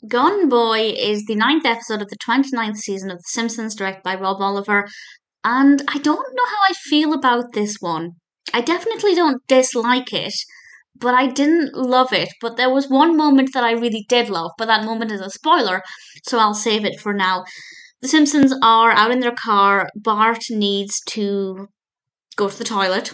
Gone Boy is the ninth episode of the 29th season of The Simpsons, directed by Rob Oliver, and I don't know how I feel about this one. I definitely don't dislike it, but I didn't love it. But there was one moment that I really did love, but that moment is a spoiler, so I'll save it for now. The Simpsons are out in their car. Bart needs to go to the toilet.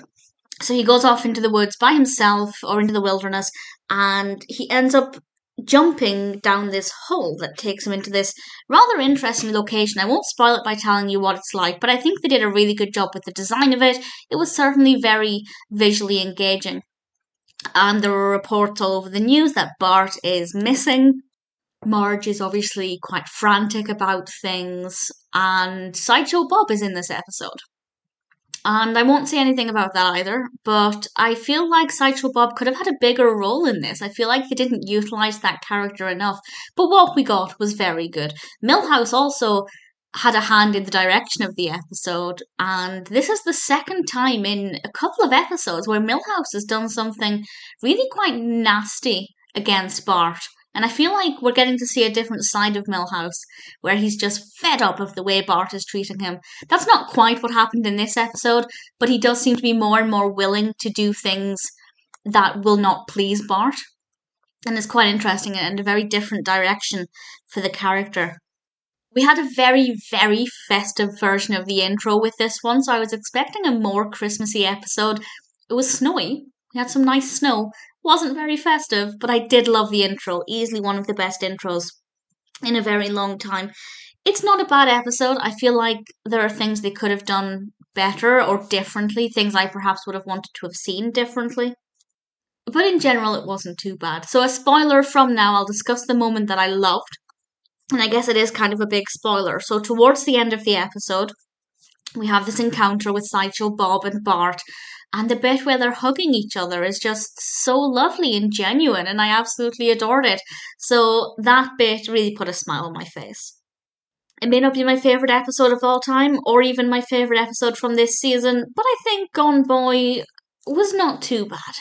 So he goes off into the woods by himself or into the wilderness, and he ends up jumping down this hole that takes him into this rather interesting location. I won't spoil it by telling you what it's like, but I think they did a really good job with the design of it. It was certainly very visually engaging. And there were reports all over the news that Bart is missing. Marge is obviously quite frantic about things, and Sideshow Bob is in this episode. And I won't say anything about that either, but I feel like Sideshow Bob could have had a bigger role in this. I feel like they didn't utilise that character enough, but what we got was very good. Milhouse also had a hand in the direction of the episode, and this is the second time in a couple of episodes where Milhouse has done something really quite nasty against Bart. And I feel like we're getting to see a different side of Milhouse, where he's just fed up of the way Bart is treating him. That's not quite what happened in this episode, but he does seem to be more and more willing to do things that will not please Bart. And it's quite interesting and a very different direction for the character. We had a very, very festive version of the intro with this one, so I was expecting a more Christmassy episode. It was snowy. We had some nice snow. Wasn't very festive, but I did love the intro. Easily one of the best intros in a very long time. It's not a bad episode. I feel like there are things they could have done better or differently, things I perhaps would have wanted to have seen differently. But in general, it wasn't too bad. So, a spoiler from now, I'll discuss the moment that I loved. And I guess it is kind of a big spoiler. So, towards the end of the episode, we have this encounter with Sideshow Bob and Bart, and the bit where they're hugging each other is just so lovely and genuine, and I absolutely adored it. So, that bit really put a smile on my face. It may not be my favourite episode of all time, or even my favourite episode from this season, but I think Gone Boy was not too bad.